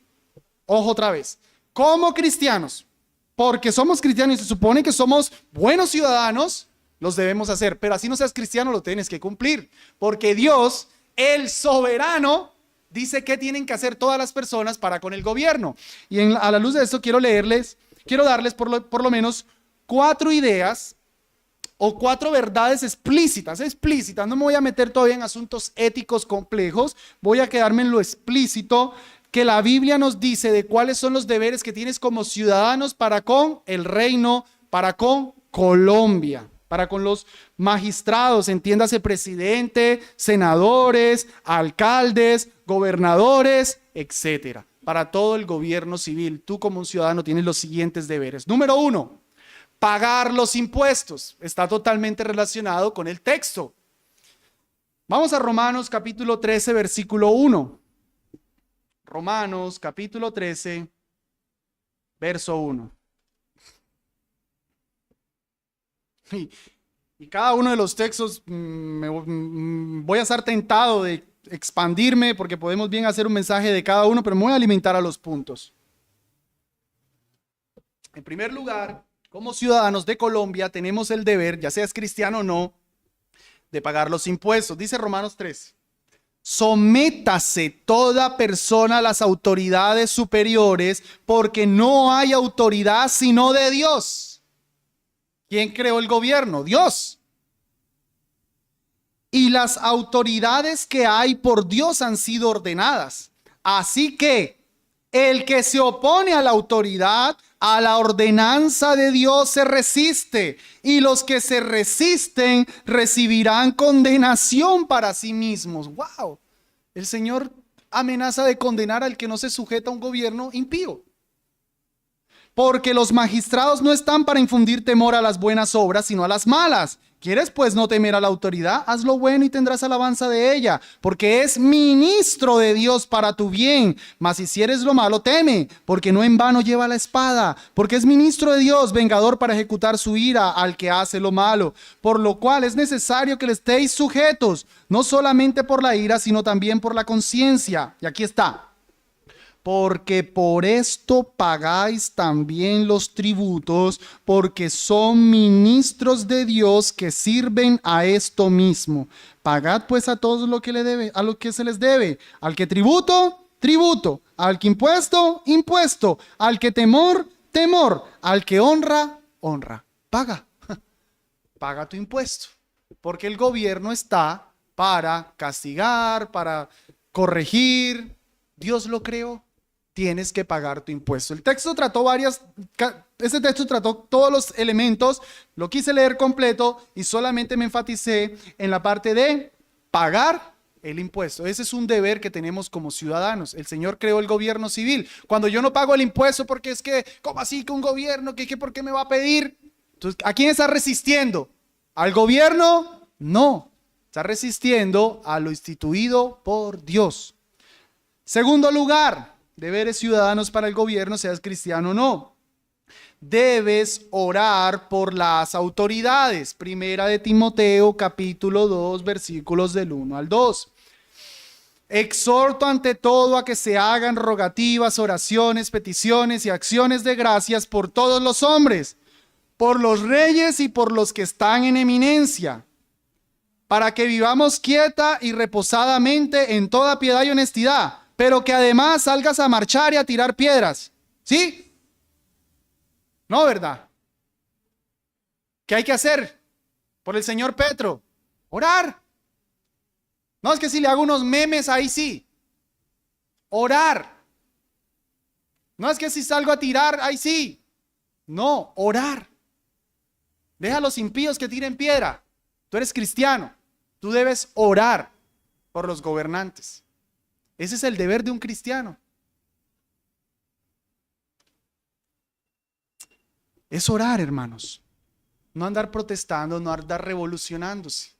Ojo otra vez. Como cristianos, porque somos cristianos y se supone que somos buenos ciudadanos, los debemos hacer. Pero así no seas cristiano, lo tienes que cumplir. Porque Dios, el soberano, dice qué tienen que hacer todas las personas para con el gobierno. Y a la luz de esto quiero darles por lo menos 4 ideas o 4 verdades explícitas. No me voy a meter todavía en asuntos éticos complejos, voy a quedarme en lo explícito que la Biblia nos dice de cuáles son los deberes que tienes como ciudadanos para con el reino, para con Colombia, para con los magistrados, entiéndase presidente, senadores, alcaldes, gobernadores, etcétera. Para todo el gobierno civil, tú como un ciudadano tienes los siguientes deberes. Número 1, pagar los impuestos. Está totalmente relacionado con el texto. Vamos a Romanos capítulo 13, versículo 1. Romanos capítulo 13, verso 1. Y cada uno de los textos voy a estar tentado de expandirme porque podemos bien hacer un mensaje de cada uno, pero me voy a limitar a los puntos. En primer lugar, como ciudadanos de Colombia tenemos el deber, ya seas cristiano o no, de pagar los impuestos. Dice Romanos 13. Sométase toda persona a las autoridades superiores, porque no hay autoridad sino de Dios. ¿Quién creó el gobierno? Dios. Y las autoridades que hay por Dios han sido ordenadas. Así que el que se opone a la autoridad, a la ordenanza de Dios, se resiste, y los que se resisten recibirán condenación para sí mismos. ¡Wow! El Señor amenaza de condenar al que no se sujeta a un gobierno impío. Porque los magistrados no están para infundir temor a las buenas obras, sino a las malas. ¿Quieres pues no temer a la autoridad? Haz lo bueno y tendrás alabanza de ella, porque es ministro de Dios para tu bien. Mas si hicieres lo malo, teme, porque no en vano lleva la espada, porque es ministro de Dios, vengador para ejecutar su ira al que hace lo malo. Por lo cual es necesario que le estéis sujetos, no solamente por la ira, sino también por la conciencia. Y aquí está. Porque por esto pagáis también los tributos, porque son ministros de Dios que sirven a esto mismo. Pagad pues a todos lo que le debe, a lo que se les debe. Al que tributo, tributo. Al que impuesto, impuesto. Al que temor, temor. Al que honra, honra. Paga. Paga tu impuesto. Porque el gobierno está para castigar, para corregir. Dios lo creó. Tienes que pagar tu impuesto. Ese texto trató todos los elementos, lo quise leer completo y solamente me enfaticé en la parte de pagar el impuesto. Ese es un deber que tenemos como ciudadanos. El Señor creó el gobierno civil. Cuando yo no pago el impuesto, porque es que, ¿cómo así que un gobierno? ¿Por qué me va a pedir? Entonces, ¿a quién está resistiendo? ¿Al gobierno? No. Está resistiendo a lo instituido por Dios. Segundo lugar, deberes ciudadanos para el gobierno, seas cristiano o no. debes orar por las autoridades. Primera de Timoteo, capítulo 2, versículos del 1 al 2. Exhorto ante todo a que se hagan rogativas, oraciones, peticiones y acciones de gracias por todos los hombres, por los reyes y por los que están en eminencia, para que vivamos quieta y reposadamente en toda piedad y honestidad, pero que además salgas a marchar y a tirar piedras. ¿Sí? No, ¿verdad? ¿Qué hay que hacer por el señor Petro? Orar. No es que si le hago unos memes, ahí sí. Orar. No es que si salgo a tirar, ahí sí. No, orar. Deja a los impíos que tiren piedra. Tú eres cristiano. Tú debes orar por los gobernantes. Ese es el deber de un cristiano. Es orar, hermanos. No andar protestando, no andar revolucionándose.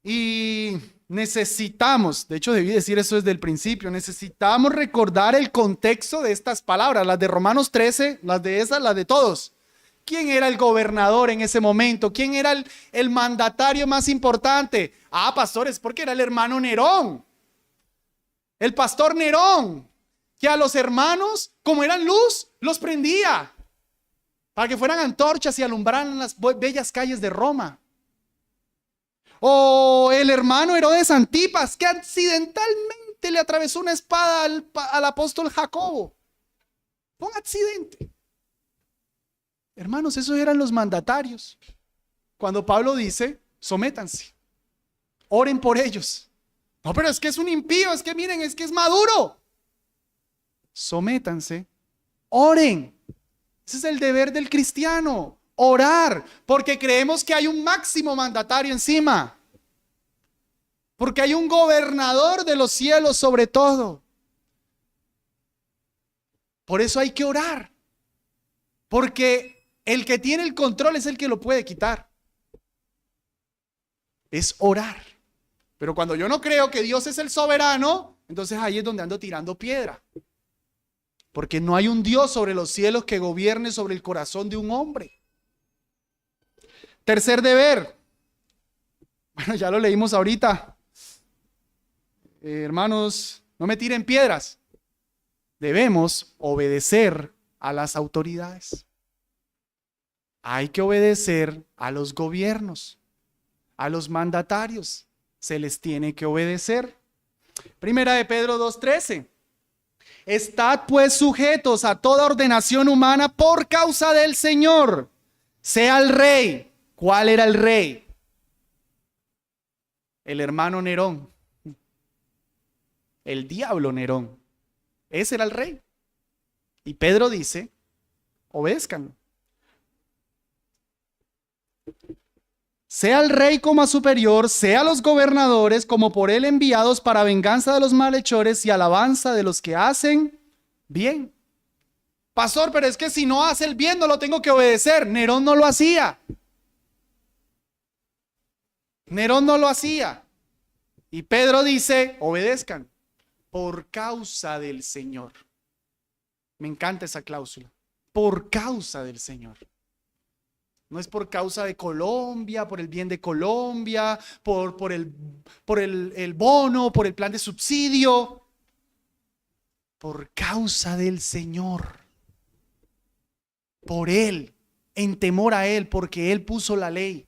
Y necesitamos, de hecho debí decir eso desde el principio, necesitamos recordar el contexto de estas palabras, las de Romanos 13, las de esas, las de todos. ¿Quién era el gobernador en ese momento? ¿Quién era el mandatario más importante? Ah, pastores, porque era el hermano Nerón. El pastor Nerón, que a los hermanos, como eran luz, los prendía para que fueran antorchas y alumbraran las bellas calles de Roma. O el hermano Herodes Antipas, que accidentalmente le atravesó una espada al apóstol Jacobo. Fue un accidente. Hermanos, esos eran los mandatarios. Cuando Pablo dice, sométanse, oren por ellos. No, pero es que es un impío, es que miren, es que es Maduro. Sométanse, oren. Ese es el deber del cristiano, orar, porque creemos que hay un máximo mandatario encima. Porque hay un gobernador de los cielos sobre todo. Por eso hay que orar. Porque el que tiene el control es el que lo puede quitar. Es orar. Pero cuando yo no creo que Dios es el soberano, entonces ahí es donde ando tirando piedra. Porque no hay un Dios sobre los cielos que gobierne sobre el corazón de un hombre. Tercer deber. Bueno, ya lo leímos ahorita. Hermanos, no me tiren piedras. Debemos obedecer a las autoridades. Hay que obedecer a los gobiernos, a los mandatarios. Se les tiene que obedecer. Primera de Pedro 2:13. Estad pues sujetos a toda ordenación humana por causa del Señor, sea el rey. ¿Cuál era el rey? El hermano Nerón, el diablo Nerón. Ese era el rey. Y Pedro dice, obedezcan. Sea el rey como a superior, sea los gobernadores como por él enviados para venganza de los malhechores y alabanza de los que hacen bien. Pastor, pero es que si no hace el bien no lo tengo que obedecer. Nerón no lo hacía. Nerón no lo hacía. Y Pedro dice, obedezcan por causa del Señor. Me encanta esa cláusula. Por causa del Señor. No es por causa de Colombia, por el bien de Colombia, por el bono, por el plan de subsidio. Por causa del Señor. Por Él, en temor a Él, porque Él puso la ley.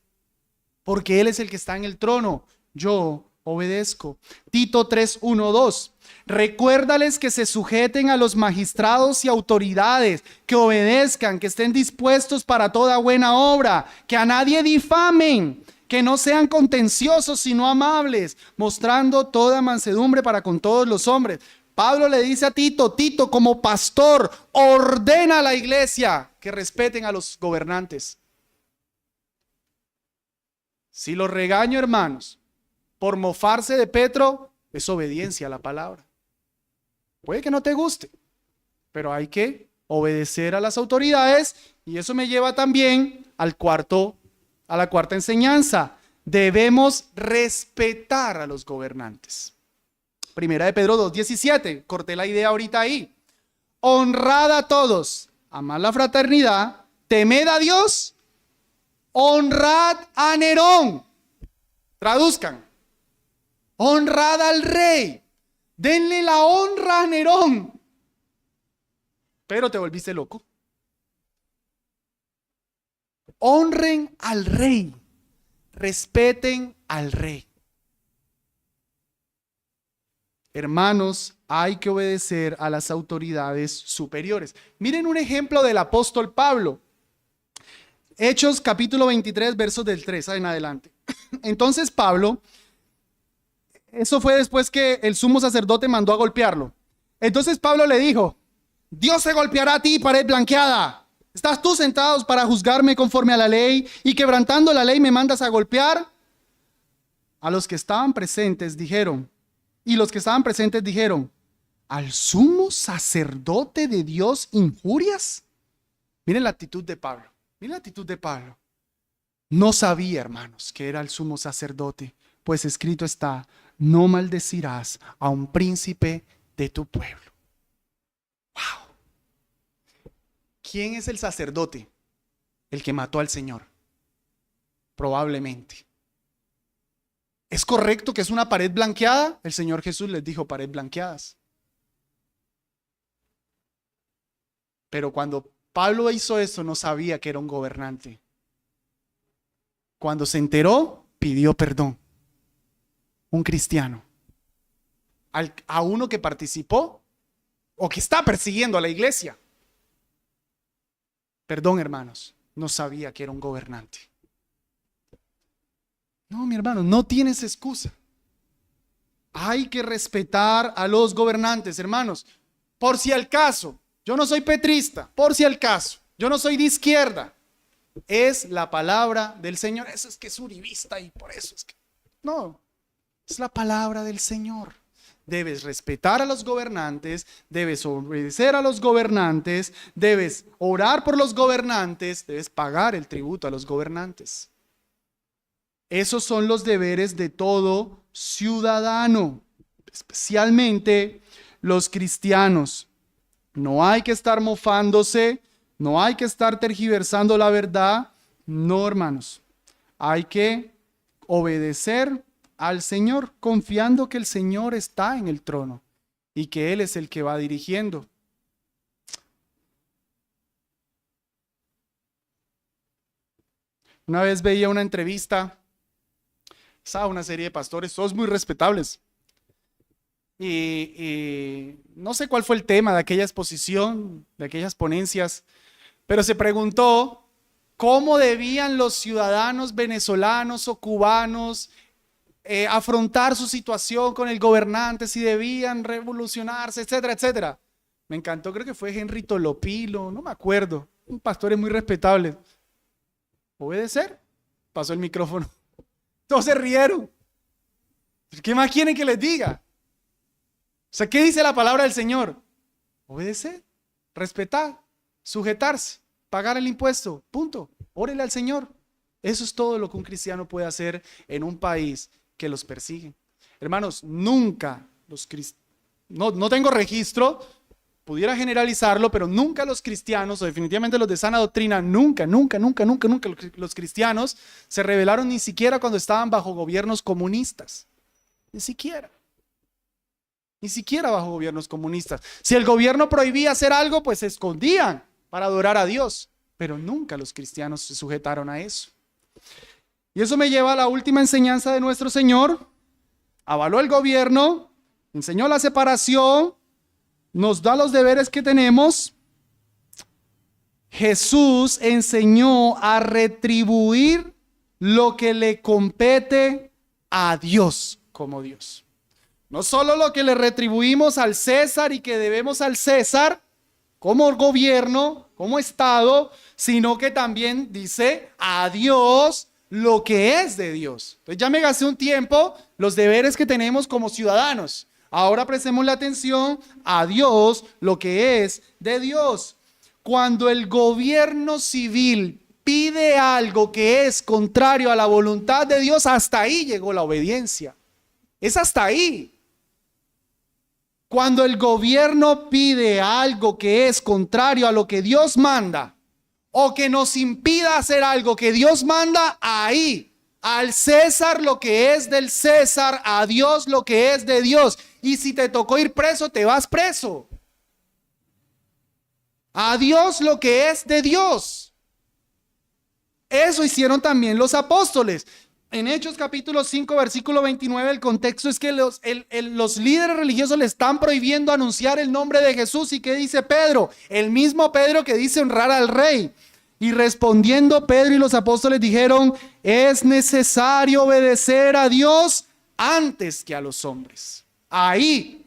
Porque Él es el que está en el trono. Yo obedezco. Tito 3:1-2. Recuérdales que se sujeten a los magistrados y autoridades, que obedezcan, que estén dispuestos para toda buena obra, que a nadie difamen, que no sean contenciosos sino amables, mostrando toda mansedumbre para con todos los hombres. Pablo le dice a Tito, Tito como pastor, ordena a la iglesia que respeten a los gobernantes. Si los regaño, hermanos, por mofarse de Petro, es obediencia a la palabra. Puede que no te guste, pero hay que obedecer a las autoridades, y eso me lleva también a la cuarta enseñanza. Debemos respetar a los gobernantes. Primera de Pedro 2:17, corté la idea ahorita ahí. Honrad a todos, amad la fraternidad, temed a Dios, honrad a Nerón. Traduzcan. Honrad al rey. Denle la honra a Nerón. Pero te volviste loco. Honren al rey. Respeten al rey. Hermanos, hay que obedecer a las autoridades superiores. Miren un ejemplo del apóstol Pablo. Hechos capítulo 23, versos del 3 en adelante. Entonces Pablo, eso fue después que el sumo sacerdote mandó a golpearlo. Entonces Pablo le dijo: Dios se golpeará a ti, pared blanqueada. ¿Estás tú sentado para juzgarme conforme a la ley y quebrantando la ley me mandas a golpear? A los que estaban presentes dijeron, ¿al sumo sacerdote de Dios injurias? Miren la actitud de Pablo. No sabía, hermanos, que era el sumo sacerdote, pues escrito está: no maldecirás a un príncipe de tu pueblo. ¡Wow! ¿Quién es el sacerdote? El que mató al Señor. Probablemente. ¿Es correcto que es una pared blanqueada? El Señor Jesús les dijo pared blanqueadas. Pero cuando Pablo hizo eso, no sabía que era un gobernante. Cuando se enteró, pidió perdón. Un cristiano. A uno que participó o que está persiguiendo a la iglesia. Perdón, hermanos, no sabía que era un gobernante. No, mi hermano, no tienes excusa. Hay que respetar a los gobernantes, hermanos. Por si al caso, yo no soy petrista, por si al caso, yo no soy de izquierda. Es la palabra del Señor. Eso es que es uribista y por eso es que... No, es la palabra del Señor. Debes respetar a los gobernantes, debes obedecer a los gobernantes, debes orar por los gobernantes, debes pagar el tributo a los gobernantes. Esos son los deberes de todo ciudadano, especialmente los cristianos. No hay que estar mofándose, no hay que estar tergiversando la verdad. No, hermanos, hay que obedecer al Señor, confiando que el Señor está en el trono y que Él es el que va dirigiendo. Una vez veía una entrevista, estaba una serie de pastores, todos muy respetables, y no sé cuál fue el tema de aquella exposición, de aquellas ponencias, pero se preguntó cómo debían los ciudadanos venezolanos o cubanos afrontar su situación con el gobernante, si debían revolucionarse, etcétera, etcétera. Me encantó, creo que fue Henry Tolopilo, no me acuerdo, un pastor muy respetable. ¿Obedecer? Pasó el micrófono. Todos se rieron. ¿Qué más quieren que les diga? O sea, ¿qué dice la palabra del Señor? Obedecer, respetar, sujetarse, pagar el impuesto, punto. Órele al Señor. Eso es todo lo que un cristiano puede hacer en un país que los persigue. Hermanos, nunca los cristianos, no tengo registro, pudiera generalizarlo, pero nunca los cristianos, o definitivamente los de sana doctrina, nunca los cristianos se rebelaron ni siquiera cuando estaban bajo gobiernos comunistas. Ni siquiera bajo gobiernos comunistas. Si el gobierno prohibía hacer algo, pues se escondían para adorar a Dios, pero nunca los cristianos se sujetaron a eso. Y eso me lleva a la última enseñanza de nuestro Señor. Avaló el gobierno, enseñó la separación, nos da los deberes que tenemos. Jesús enseñó a retribuir lo que le compete a Dios como Dios. No solo lo que le retribuimos al César y que debemos al César como gobierno, como Estado, sino que también dice a Dios lo que es de Dios. Entonces ya me gasté un tiempo los deberes que tenemos como ciudadanos. Ahora prestemos la atención a Dios, lo que es de Dios. Cuando el gobierno civil pide algo que es contrario a la voluntad de Dios, hasta ahí llegó la obediencia. Es hasta ahí. Cuando el gobierno pide algo que es contrario a lo que Dios manda, o que nos impida hacer algo que Dios manda, ahí, al César lo que es del César, a Dios lo que es de Dios. Y si te tocó ir preso, te vas preso. A Dios lo que es de Dios. Eso hicieron también los apóstoles. En Hechos capítulo 5, versículo 29, el contexto es que los líderes religiosos le están prohibiendo anunciar el nombre de Jesús. ¿Y qué dice Pedro? El mismo Pedro que dice honrar al rey. Y respondiendo Pedro y los apóstoles dijeron, es necesario obedecer a Dios antes que a los hombres. Ahí.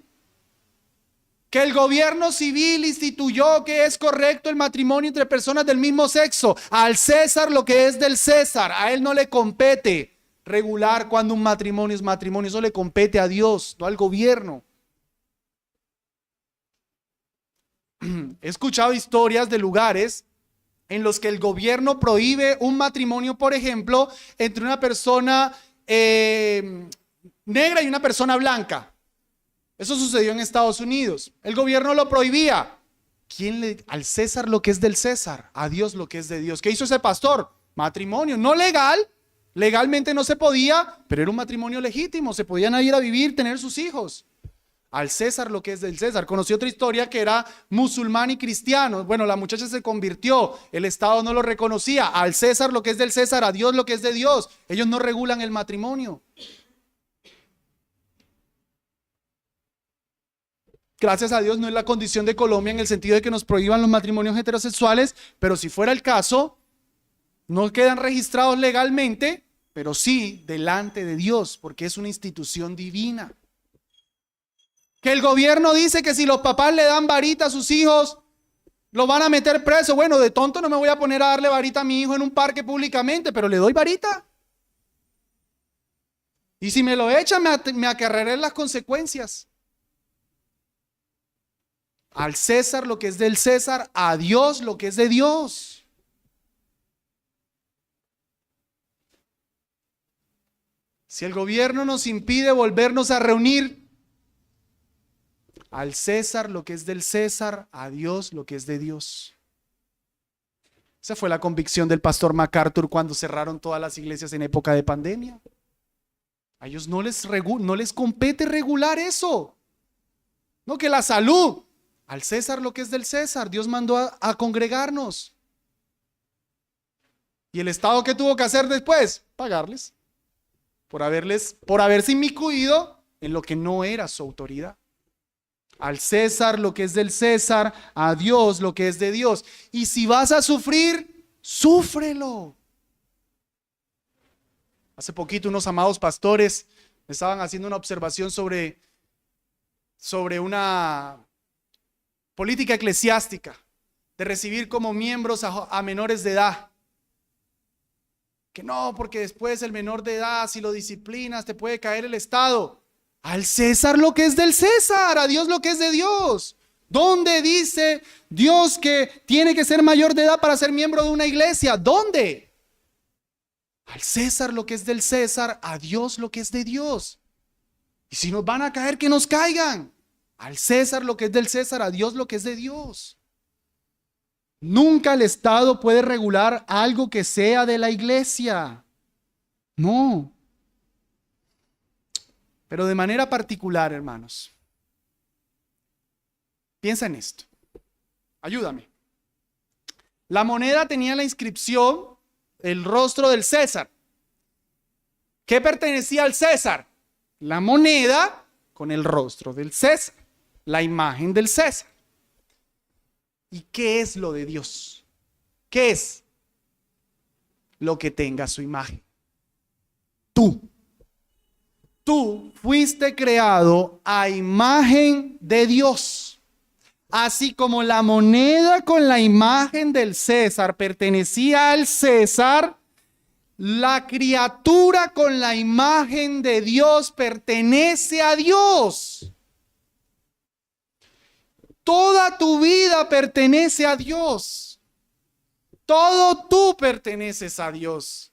Que el gobierno civil instituyó que es correcto el matrimonio entre personas del mismo sexo. Al César lo que es del César. A él no le compete regular cuando un matrimonio es matrimonio. Eso le compete a Dios, no al gobierno. He escuchado historias de lugares en los que el gobierno prohíbe un matrimonio, por ejemplo, entre una persona negra y una persona blanca. Eso sucedió en Estados Unidos. El gobierno lo prohibía. Al César lo que es del César, a Dios lo que es de Dios. ¿Qué hizo ese pastor? Matrimonio, no legal, legalmente no se podía, pero era un matrimonio legítimo, se podían ir a vivir, tener sus hijos. Al César lo que es del César. Conocí otra historia que era musulmán y cristiano. Bueno, la muchacha se convirtió, el Estado no lo reconocía. Al César lo que es del César, a Dios lo que es de Dios. Ellos no regulan el matrimonio. Gracias a Dios no es la condición de Colombia en el sentido de que nos prohíban los matrimonios heterosexuales, pero si fuera el caso, no quedan registrados legalmente, pero sí delante de Dios, porque es una institución divina. Que el gobierno dice que si los papás le dan varita a sus hijos, los van a meter preso. Bueno, de tonto no me voy a poner a darle varita a mi hijo en un parque públicamente, pero le doy varita. Y si me lo echan, me acarrearé las consecuencias. Al César lo que es del César, a Dios lo que es de Dios. Si el gobierno nos impide volvernos a reunir, al César lo que es del César, a Dios lo que es de Dios. Esa fue la convicción del pastor MacArthur cuando cerraron todas las iglesias en época de pandemia. A ellos no les compete regular eso. No, que la salud. Al César lo que es del César. Dios mandó a congregarnos. ¿Y el Estado qué tuvo que hacer después? Pagarles. Por haberse inmiscuido en lo que no era su autoridad. Al César lo que es del César, a Dios lo que es de Dios. Y si vas a sufrir, súfrelo. Hace poquito unos amados pastores me estaban haciendo una observación sobre una política eclesiástica de recibir como miembros a menores de edad. Que no, porque después el menor de edad, si lo disciplinas, te puede caer el Estado. Al César lo que es del César, a Dios lo que es de Dios. ¿Dónde dice Dios que tiene que ser mayor de edad para ser miembro de una iglesia? ¿Dónde? Al César lo que es del César, a Dios lo que es de Dios. Y si nos van a caer, que nos caigan. Al César lo que es del César, a Dios lo que es de Dios. Nunca el Estado puede regular algo que sea de la iglesia. No. Pero de manera particular, hermanos, piensa en esto. Ayúdame. La moneda tenía la inscripción, el rostro del César. ¿Qué pertenecía al César? La moneda con el rostro del César, la imagen del César. ¿Y qué es lo de Dios? ¿Qué es? Lo que tenga su imagen. Tú fuiste creado a imagen de Dios. Así como la moneda con la imagen del César pertenecía al César, la criatura con la imagen de Dios pertenece a Dios. Toda tu vida pertenece a Dios. Todo tú perteneces a Dios.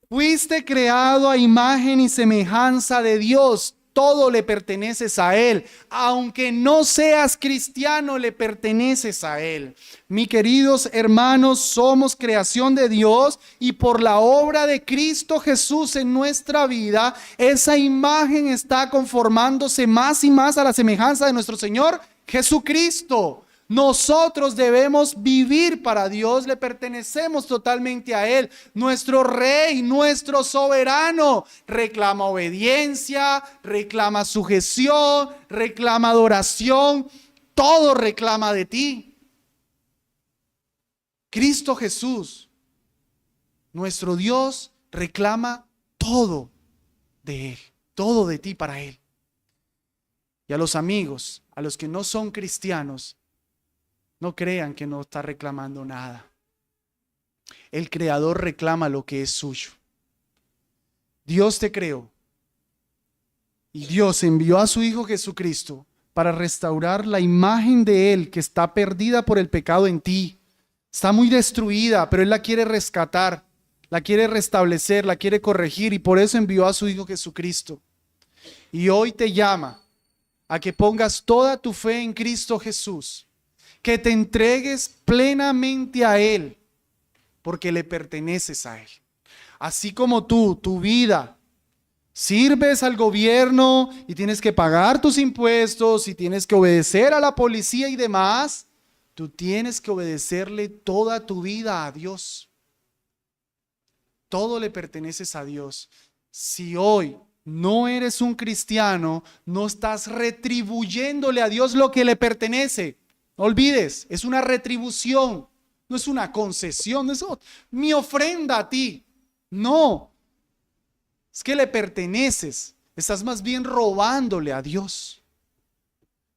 Fuiste creado a imagen y semejanza de Dios. todo le perteneces a Él. Aunque no seas cristiano, le perteneces a Él. Mis queridos hermanos, somos creación de Dios y por la obra de Cristo Jesús en nuestra vida, esa imagen está conformándose más y más a la semejanza de nuestro Señor Jesucristo. Nosotros debemos vivir para Dios, le pertenecemos totalmente a Él. Nuestro Rey, nuestro soberano, reclama obediencia, reclama sujeción, reclama adoración, todo reclama de ti. Cristo Jesús, nuestro Dios, reclama todo de Él, todo de ti para Él. Y a los amigos, a los que no son cristianos, no crean que no está reclamando nada. El Creador reclama lo que es suyo. Dios te creó y Dios envió a su Hijo Jesucristo para restaurar la imagen de Él que está perdida por el pecado en ti. Está muy destruida, pero Él la quiere rescatar, la quiere restablecer, la quiere corregir y por eso envió a su Hijo Jesucristo. Y hoy te llama a que pongas toda tu fe en Cristo Jesús, que te entregues plenamente a Él, porque le perteneces a Él. Así como tú, tu vida, sirves al gobierno y tienes que pagar tus impuestos y tienes que obedecer a la policía y demás, tú tienes que obedecerle toda tu vida a Dios. Todo le perteneces a Dios. Si hoy no eres un cristiano, no estás retribuyéndole a Dios lo que le pertenece. No olvides, es una retribución, no es una concesión, no es mi ofrenda a ti. No, es que le perteneces, estás más bien robándole a Dios.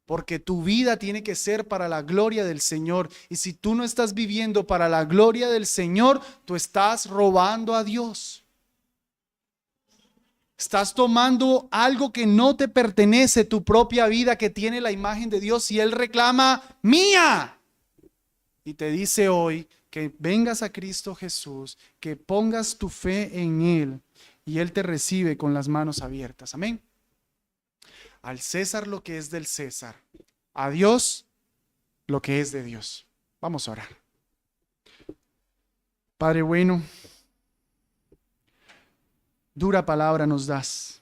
Porque tu vida tiene que ser para la gloria del Señor. Y si tú no estás viviendo para la gloria del Señor, tú estás robando a Dios. Estás tomando algo que no te pertenece, tu propia vida que tiene la imagen de Dios, y Él reclama mía. Y te dice hoy que vengas a Cristo Jesús, que pongas tu fe en Él y Él te recibe con las manos abiertas. Amén. Al César lo que es del César, a Dios lo que es de Dios. Vamos a orar. Padre bueno, dura palabra nos das,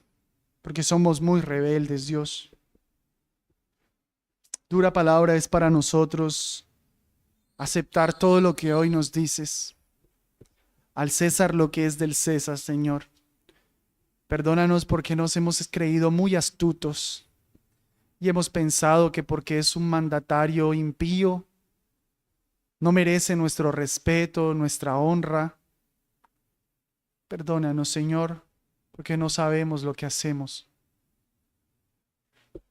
porque somos muy rebeldes, Dios. Dura palabra es para nosotros aceptar todo lo que hoy nos dices. Al César lo que es del César, Señor. Perdónanos porque nos hemos creído muy astutos y hemos pensado que porque es un mandatario impío, no merece nuestro respeto, nuestra honra. Perdónanos, Señor, porque no sabemos lo que hacemos.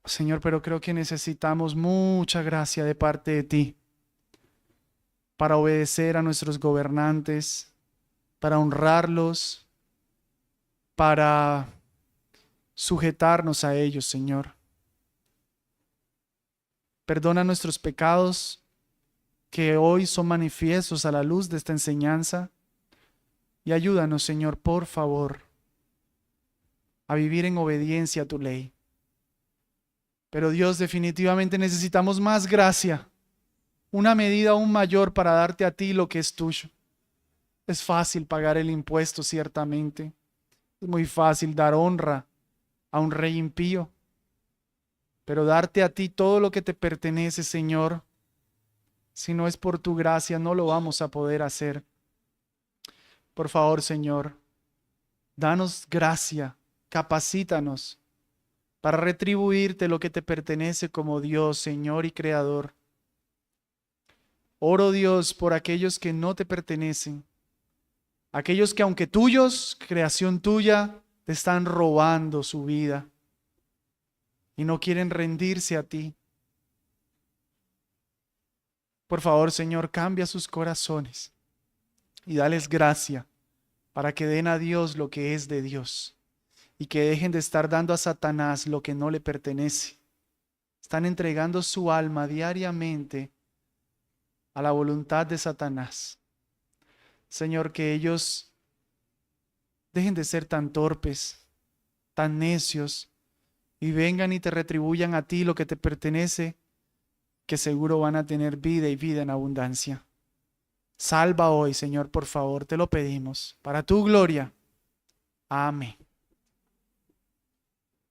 Señor, pero creo que necesitamos mucha gracia de parte de ti para obedecer a nuestros gobernantes, para honrarlos, para sujetarnos a ellos, Señor. Perdona nuestros pecados que hoy son manifiestos a la luz de esta enseñanza y ayúdanos, Señor, por favor, a vivir en obediencia a tu ley. Pero Dios, definitivamente necesitamos más gracia, una medida aún mayor para darte a ti lo que es tuyo. Es fácil pagar el impuesto, ciertamente. Es muy fácil dar honra a un rey impío. Pero darte a ti todo lo que te pertenece, Señor, si no es por tu gracia, no lo vamos a poder hacer. Por favor, Señor, danos gracia, capacítanos para retribuirte lo que te pertenece como Dios, Señor y Creador. Oro, Dios, por aquellos que no te pertenecen, aquellos que aunque tuyos, creación tuya, te están robando su vida y no quieren rendirse a ti. Por favor, Señor, cambia sus corazones y dales gracia para que den a Dios lo que es de Dios y que dejen de estar dando a Satanás lo que no le pertenece. Están entregando su alma diariamente a la voluntad de Satanás. Señor, que ellos dejen de ser tan torpes, tan necios, y vengan y te retribuyan a ti lo que te pertenece, que seguro van a tener vida y vida en abundancia. Salva hoy, Señor, por favor, te lo pedimos, para tu gloria. Amén.